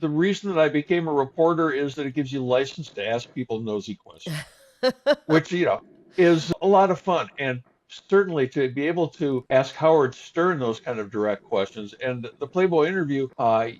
The reason that I became a reporter is that it gives you license to ask people nosy questions, which, is a lot of fun. And certainly to be able to ask Howard Stern those kind of direct questions. And the Playboy interview,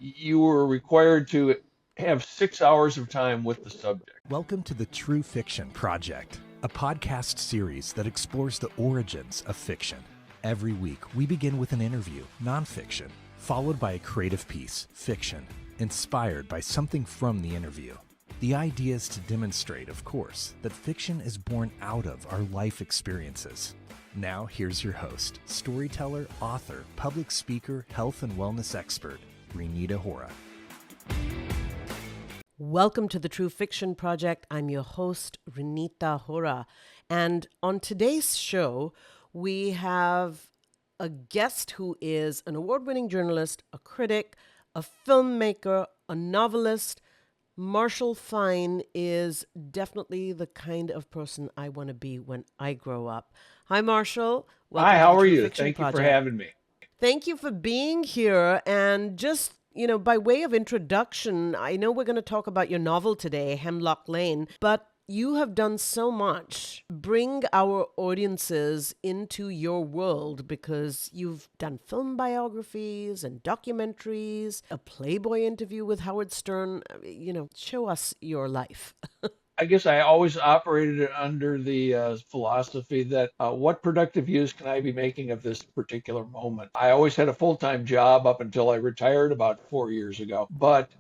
you were required to have 6 hours of time with the subject. Welcome to the True Fiction Project, a podcast series that explores the origins of fiction. Every week, we begin with an interview, nonfiction, followed by a creative piece, fiction, inspired by something from the interview. The idea is to demonstrate, of course, that fiction is born out of our life experiences. Now, here's your host, storyteller, author, public speaker, health and wellness expert, Reenita Hora. Welcome to the True Fiction Project. I'm your host, Reenita Hora. And on today's show, we have a guest who is an award-winning journalist, a critic, a filmmaker, a novelist. Marshall Fine is definitely the kind of person I want to be when I grow up. Hi, Marshall. Welcome. Hi, how are you? Thank you for having me. Thank you for being here. And just, by way of introduction, I know we're going to talk about your novel today, Hemlock Lane, but you have done so much. Bring our audiences into your world because you've done film biographies and documentaries, a Playboy interview with Howard Stern. Show us your life. I guess I always operated under the philosophy that what productive use can I be making of this particular moment? I always had a full-time job up until I retired about 4 years ago. But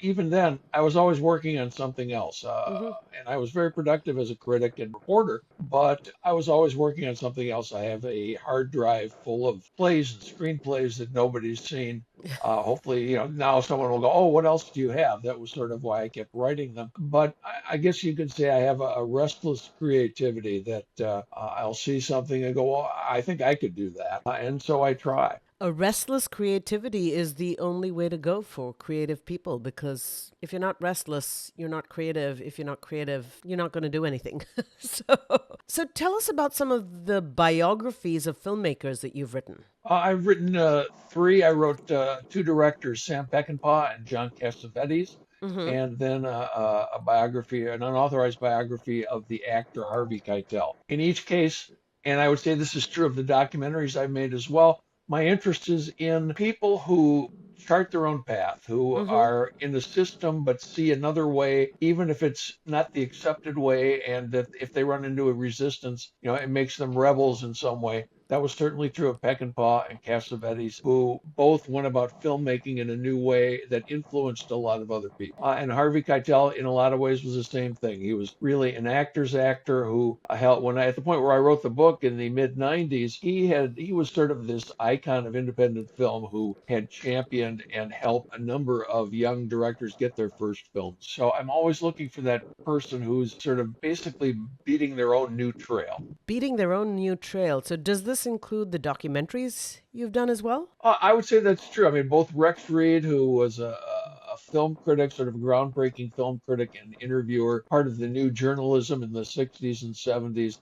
even then, I was always working on something else. And I was very productive as a critic and reporter, but I was always working on something else. I have a hard drive full of plays and screenplays that nobody's seen. Hopefully, now someone will go, oh, what else do you have? That was sort of why I kept writing them. But I guess you could say I have a restless creativity that I'll see something and go, oh, I think I could do that. And so I try. A restless creativity is the only way to go for creative people, because if you're not restless, you're not creative. If you're not creative, you're not going to do anything. So tell us about some of the biographies of filmmakers that you've written. I've written 3. I wrote 2 directors, Sam Peckinpah and John Cassavetes. And then a biography, an unauthorized biography of the actor Harvey Keitel. In each case, and I would say this is true of the documentaries I've made as well, my interest is in people who chart their own path, who are in the system but see another way, even if it's not the accepted way, and that if they run into a resistance, it makes them rebels in some way. That was certainly true of Peckinpah and Cassavetes, who both went about filmmaking in a new way that influenced a lot of other people. And Harvey Keitel, in a lot of ways, was the same thing. He was really an actor's actor who at the point where I wrote the book in the mid-90s, he was sort of this icon of independent film who had championed and helped a number of young directors get their first films. So I'm always looking for that person who's sort of basically beating their own new trail. Beating their own new trail. So does this include the documentaries you've done as well? I would say that's true. I mean, both Rex Reed, who was a film critic, sort of a groundbreaking film critic and interviewer, part of the new journalism in the 60s and 70s,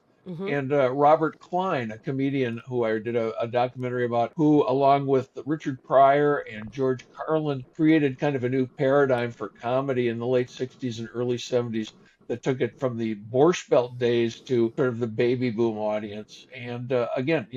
and Robert Klein, a comedian who I did a documentary about, who, along with Richard Pryor and George Carlin, created kind of a new paradigm for comedy in the late 60s and early 70s. That took it from the Borscht Belt days to sort of the baby boom audience. And again,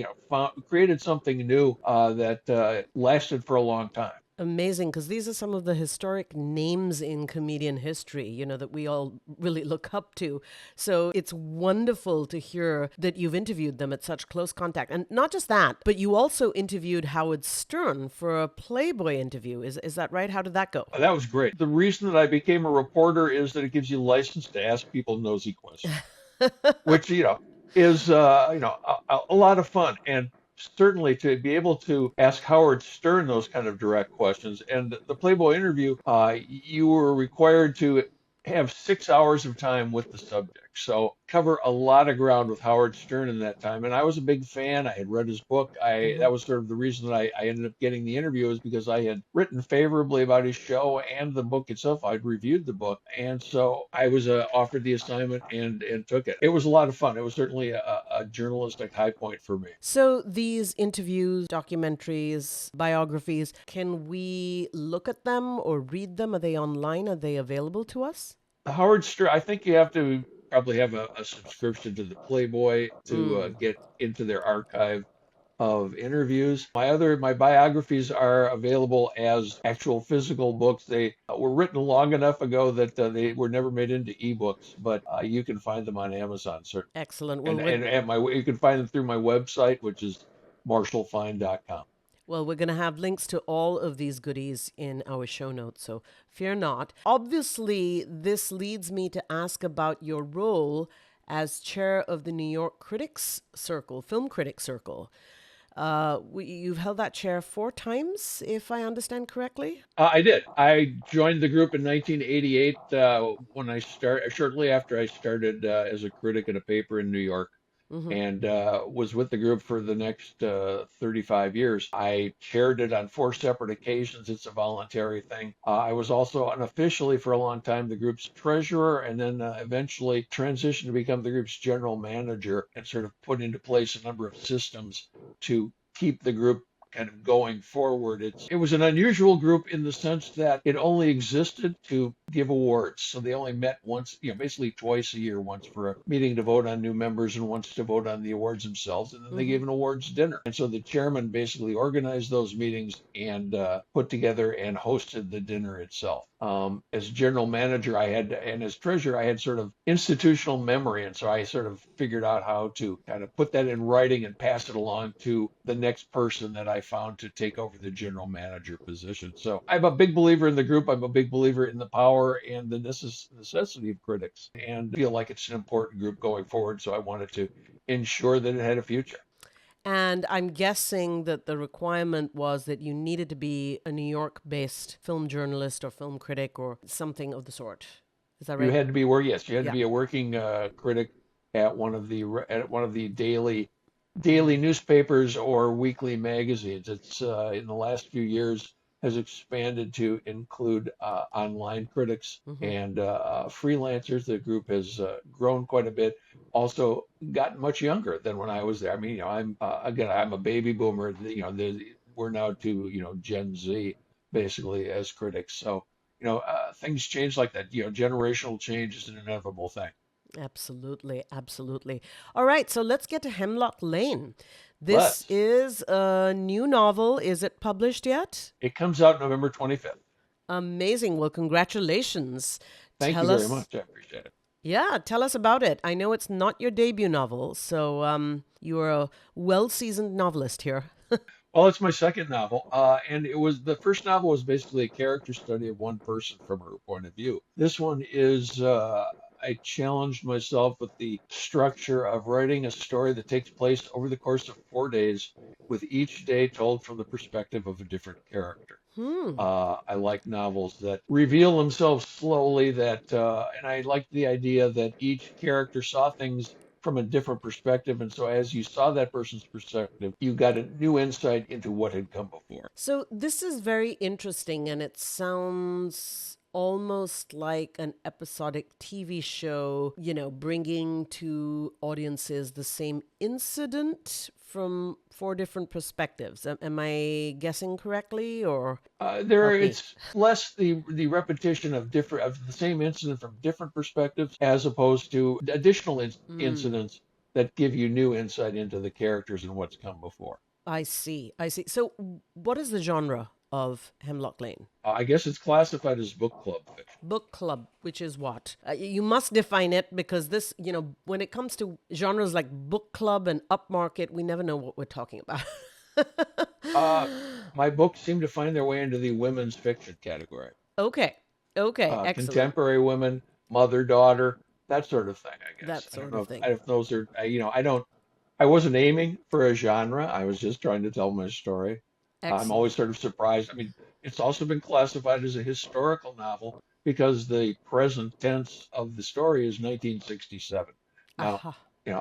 created something new that lasted for a long time. Amazing, because these are some of the historic names in comedian history, that we all really look up to. So it's wonderful to hear that you've interviewed them at such close contact. And not just that, but you also interviewed Howard Stern for a Playboy interview. Is that right? How did that go? That was great. The reason that I became a reporter is that it gives you license to ask people nosy questions, which, is, a lot of fun. And certainly to be able to ask Howard Stern those kind of direct questions. And the Playboy interview, you were required to have 6 hours of time with the subject. So cover a lot of ground with Howard Stern in that time. And I was a big fan. I had read his book. That was sort of the reason that I ended up getting the interview, is because I had written favorably about his show and the book itself. I'd reviewed the book. And so I was offered the assignment and took it. It was a lot of fun. It was certainly a journalistic high point for me. So these interviews, documentaries, biographies, can we look at them or read them? Are they online? Are they available to us? Howard Stern, I think you have to probably have a subscription to the Playboy to get into their archive of interviews. My biographies are available as actual physical books. They were written long enough ago that they were never made into ebooks, but you can find them on Amazon, certainly. Excellent. And you can find them through my website, which is marshallfine.com. Well, we're going to have links to all of these goodies in our show notes, so fear not. Obviously, this leads me to ask about your role as chair of the New York Critics Circle, Film Critics Circle. You've held that chair 4 times, if I understand correctly? I did. I joined the group in 1988 shortly after I started as a critic at a paper in New York. And was with the group for the next 35 years. I chaired it on 4 separate occasions. It's a voluntary thing. I was also unofficially for a long time the group's treasurer, and then eventually transitioned to become the group's general manager and sort of put into place a number of systems to keep the group kind of going forward. It was an unusual group in the sense that it only existed to give awards. So they only met once, basically twice a year, once for a meeting to vote on new members and once to vote on the awards themselves. And then they gave an awards dinner. And so the chairman basically organized those meetings and put together and hosted the dinner itself. As general manager, and as treasurer, I had sort of institutional memory. And so I sort of figured out how to kind of put that in writing and pass it along to the next person that I found to take over the general manager position. So I'm a big believer in the group. I'm a big believer in the power and the necessity of critics, and feel like it's an important group going forward. So I wanted to ensure that it had a future. And I'm guessing that the requirement was that you needed to be a New York-based film journalist or film critic or something of the sort. Is that right? You had to be to be a working critic at one of the daily newspapers or weekly magazines. It's in the last few years has expanded to include online critics and freelancers. The group has grown quite a bit. Also gotten much younger than when I was there. I mean, I'm a baby boomer. We're now to Gen Z basically as critics. So things change like that. Generational change is an inevitable thing. Absolutely, absolutely. All right, so let's get to Hemlock Lane. This is a new novel. Is it published yet? It comes out November 25th. Amazing. Well, congratulations. Thank you very much. I appreciate it. Yeah, tell us about it. I know it's not your debut novel, so you're a well-seasoned novelist here. Well, it's my second novel, and the first novel was basically a character study of one person from her point of view. This one is I challenged myself with the structure of writing a story that takes place over the course of 4 days, with each day told from the perspective of a different character. I like novels that reveal themselves slowly, and I like the idea that each character saw things from a different perspective. And so as you saw that person's perspective, you got a new insight into what had come before. So this is very interesting, and it sounds almost like an episodic TV show, bringing to audiences the same incident from 4 different perspectives. Am I guessing correctly, or? It's less the repetition of the same incident from different perspectives, as opposed to additional incidents that give you new insight into the characters and what's come before. I see. So what is the genre of Hemlock Lane? I guess it's classified as book club fiction. Book club, which is what? You must define it, because this, when it comes to genres like book club and upmarket, we never know what we're talking about. My books seem to find their way into the women's fiction category. Okay, excellent. Contemporary women, mother, daughter, that sort of thing, I guess. That sort of thing. If those are, I wasn't aiming for a genre. I was just trying to tell my story. Excellent. I'm always sort of surprised. I mean, it's also been classified as a historical novel, because the present tense of the story is 1967. Now, Aha.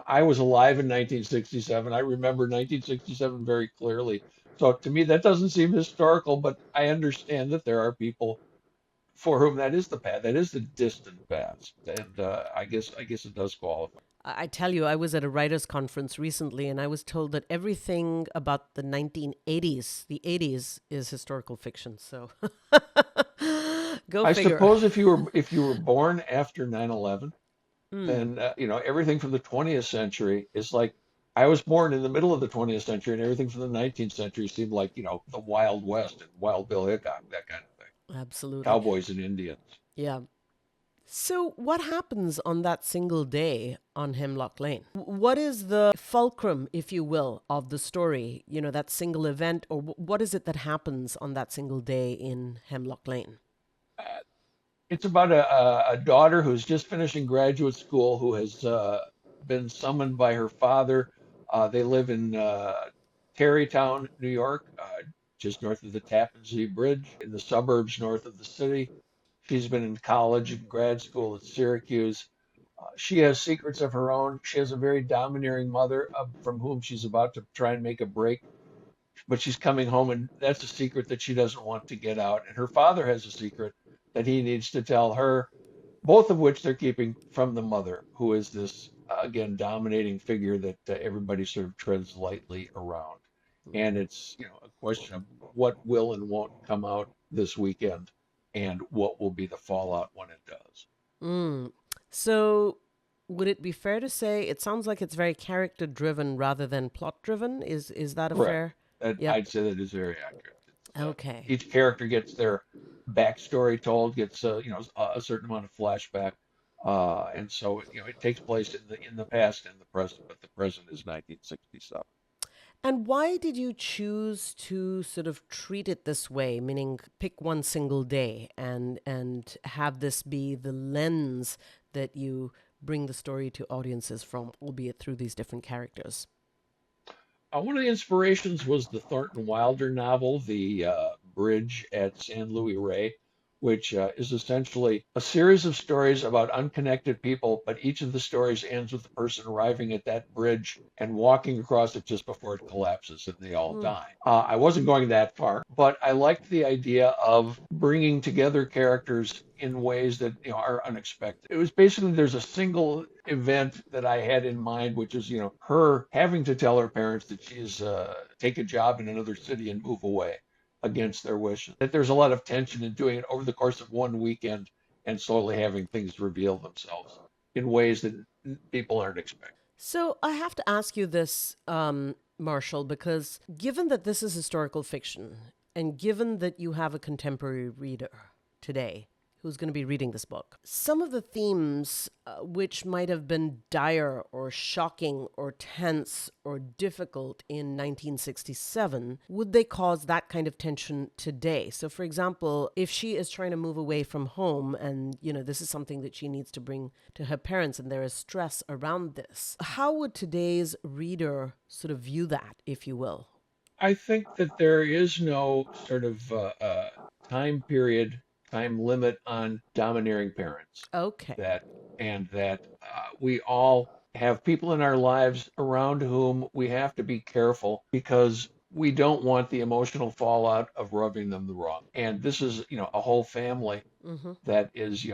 I was alive in 1967. I remember 1967 very clearly. So to me, that doesn't seem historical, but I understand that there are people for whom that is the past, that is the distant past, and I guess it does qualify. I tell you, I was at a writers' conference recently and I was told that everything about the 1980s, the 80s, is historical fiction. So go I figure. suppose if you were born after 9/11, Hmm. then everything from the 20th century is like I was born in the middle of the 20th century, and everything from the 19th century seemed like the Wild West and Wild Bill Hickok, that kind of thing, Absolutely. cowboys and Indians. Yeah. So, what happens on that single day on Hemlock Lane? What is the fulcrum, if you will, of the story? That single event, or what is it that happens on that single day in Hemlock Lane? Uh, it's about a daughter who's just finishing graduate school who has been summoned by her father. They live in Tarrytown, New York, just north of the Tappan Zee Bridge, in the suburbs north of the city. She's been in college and grad school at Syracuse. She has secrets of her own. She has a very domineering mother from whom she's about to try and make a break, but she's coming home, and that's a secret that she doesn't want to get out. And her father has a secret that he needs to tell her, both of which they're keeping from the mother, who is this, again, dominating figure that everybody sort of treads lightly around. And it's, a question of what will and won't come out this weekend and what will be the fallout when it does. Mm. So, would it be fair to say it sounds like it's very character driven rather than plot driven? Is that a Correct. fair? That Yep. I'd say that is very accurate. Okay. Each character gets their backstory told, gets a certain amount of flashback, and so it takes place in the past and the present, but the present is 1967. And why did you choose to sort of treat it this way, meaning pick one single day and have this be the lens that you bring the story to audiences from, albeit through these different characters? One of the inspirations was the Thornton Wilder novel, The Bridge at San Luis Rey, which is essentially a series of stories about unconnected people, but each of the stories ends with the person arriving at that bridge and walking across it just before it collapses and they all Mm, die. I wasn't going that far, but I liked the idea of bringing together characters in ways that are unexpected. It was basically there's a single event that I had in mind, which is her having to tell her parents that she's take a job in another city and move away against their wishes. That there's a lot of tension in doing it over the course of one weekend and slowly having things reveal themselves in ways that people aren't expecting. So I have to ask you this, Marshall, because given that this is historical fiction, and given that you have a contemporary reader today who's going to be reading this book, some of the themes which might have been dire or shocking or tense or difficult in 1967, would they cause that kind of tension today? So, for example, if she is trying to move away from home and, this is something that she needs to bring to her parents and there is stress around this, how would today's reader sort of view that, if you will? I think that there is no sort of time period, time limit on domineering parents. Okay. That and that we all have people in our lives around whom we have to be careful because we don't want the emotional fallout of rubbing them the wrong. And this is, a whole family Mm-hmm. that is,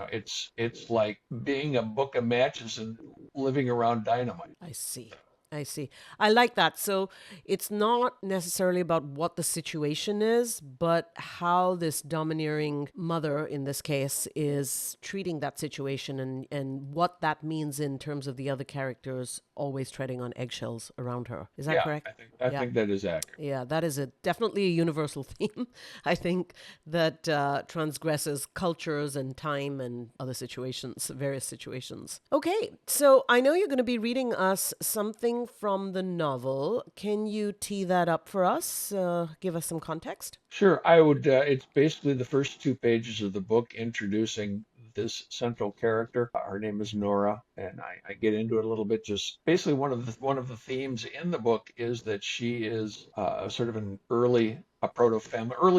it's like being a book of matches and living around dynamite. I see. I see. I like that. So it's not necessarily about what the situation is, but how this domineering mother, in this case, is treating that situation and what that means in terms of the other characters always treading on eggshells around her. Is that Yeah, correct? I Yeah. think that is accurate. Yeah, that is definitely a universal theme, I think, that transgresses cultures and time and other situations, various situations. Okay, so I know you're going to be reading us something from the novel. Can you tee that up for us? Give us some context? Sure, I would. It's basically the first two pages of the book introducing this central character. Her name is Nora, and I get into it a little bit. Just basically, one of the themes in the book is that she is sort of early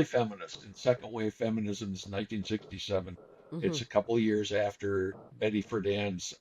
feminist, and second wave feminism is 1967. It's a couple of years after Betty Friedan's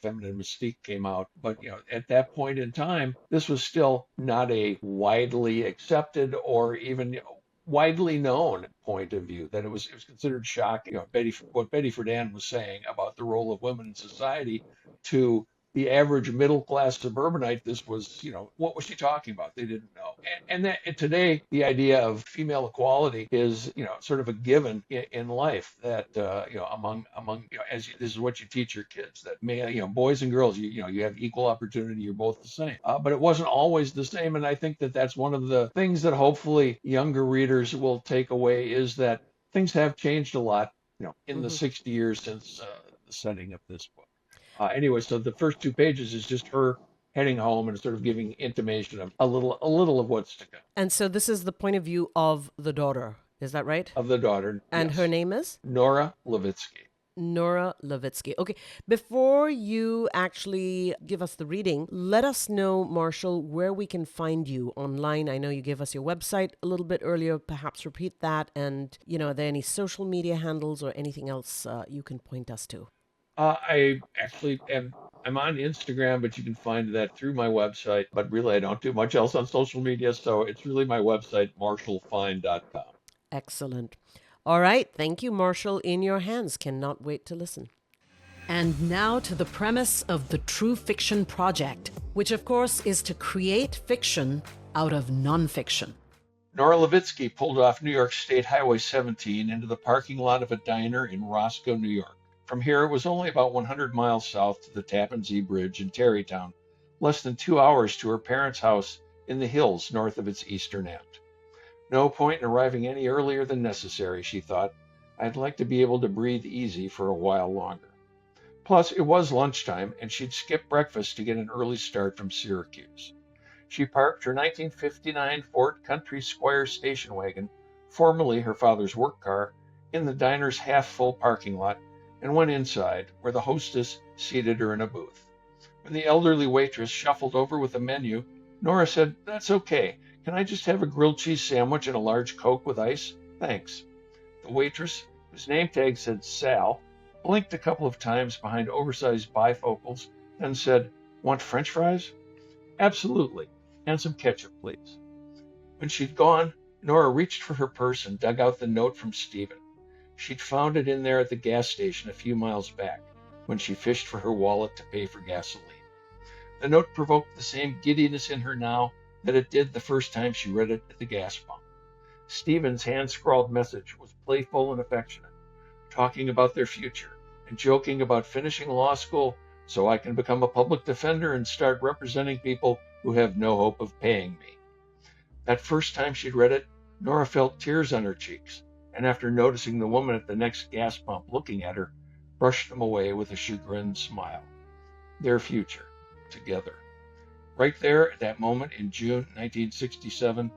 Feminine Mystique came out. But, at that point in time, this was still not a widely accepted or even widely known point of view, that it was considered shocking. What Betty Friedan was saying about the role of women in society to the average middle class suburbanite. This was, what was she talking about? They didn't know. And today, the idea of female equality is, sort of a given in life, that, this is what you teach your kids, that boys and girls, you have equal opportunity. You're both the same. But it wasn't always the same. And I think that that's one of the things that hopefully younger readers will take away, is that things have changed a lot, in the 60 years since the setting of this book. Anyway, so the first 2 pages is just her heading home and sort of giving intimation of a little of what's to come. And so this is the point of view of the daughter. Is that right? Of the daughter. And yes. her name is? Nora Levitsky. Nora Levitsky. Okay, before you actually give us the reading, let us know, Marshall, where we can find you online. I know you gave us your website a little bit earlier. Perhaps repeat that. And, are there any social media handles or anything else you can point us to? I actually I'm on Instagram, but you can find that through my website. But really, I don't do much else on social media, so it's really my website, marshallfine.com. Excellent. All right. Thank you, Marshall. In your hands. Cannot wait to listen. And now to the premise of the True Fiction Project, which, of course, is to create fiction out of nonfiction. Nora Levitsky pulled off New York State Highway 17 into the parking lot of a diner in Roscoe, New York. From here, it was only about 100 miles south to the Tappan Zee Bridge in Tarrytown, less than 2 hours to her parents' house in the hills north of its eastern end. No point in arriving any earlier than necessary, she thought. I'd like to be able to breathe easy for a while longer. Plus, it was lunchtime, and she'd skip breakfast to get an early start from Syracuse. She parked her 1959 Ford Country Squire station wagon, formerly her father's work car, in the diner's half-full parking lot, and went inside, where the hostess seated her in a booth. When the elderly waitress shuffled over with the menu, Nora said, "That's okay. Can I just have a grilled cheese sandwich and a large Coke with ice? Thanks." The waitress, whose name tag said Sal, blinked a couple of times behind oversized bifocals, then said, "Want French fries?" "Absolutely. And some ketchup, please." When she'd gone, Nora reached for her purse and dug out the note from Stephen. She'd found it in there at the gas station a few miles back, when she fished for her wallet to pay for gasoline. The note provoked the same giddiness in her now that it did the first time she read it at the gas pump. Stephen's hand-scrawled message was playful and affectionate, talking about their future and joking about finishing law school so I can become a public defender and start representing people who have no hope of paying me. That first time she'd read it, Nora felt tears on her cheeks, and after noticing the woman at the next gas pump looking at her, brushed them away with a chagrined smile. Their future, together. Right there at that moment in June 1967,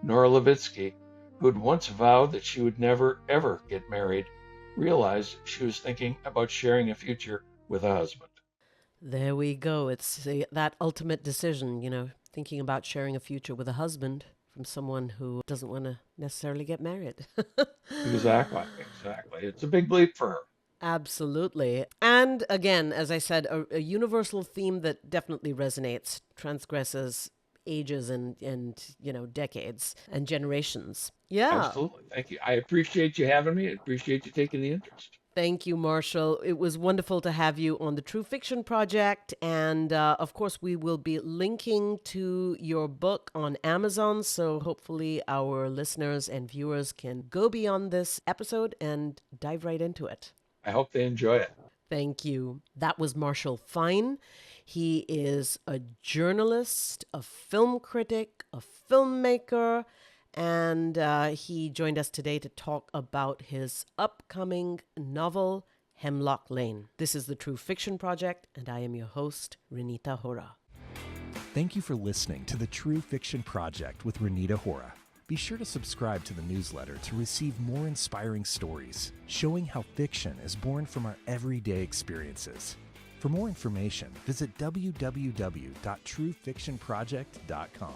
Nora Levitsky, who had once vowed that she would never, ever get married, realized she was thinking about sharing a future with a husband. There we go. It's that ultimate decision, thinking about sharing a future with a husband from someone who doesn't want to necessarily get married. Exactly. It's a big leap for her. Absolutely. And again, as I said, a universal theme that definitely resonates, transgresses ages and decades and generations. Yeah. Absolutely. Thank you. I appreciate you having me. I appreciate you taking the interest. Thank you, Marshall. It was wonderful to have you on the True Fiction Project. And of course, we will be linking to your book on Amazon. So hopefully our listeners and viewers can go beyond this episode and dive right into it. I hope they enjoy it. Thank you. That was Marshall Fine. He is a journalist, a film critic, a filmmaker, and he joined us today to talk about his upcoming novel, Hemlock Lane. This is the True Fiction Project, and I am your host, Reenita Hora. Thank you for listening to the True Fiction Project with Reenita Hora. Be sure to subscribe to the newsletter to receive more inspiring stories, showing how fiction is born from our everyday experiences. For more information, visit www.truefictionproject.com.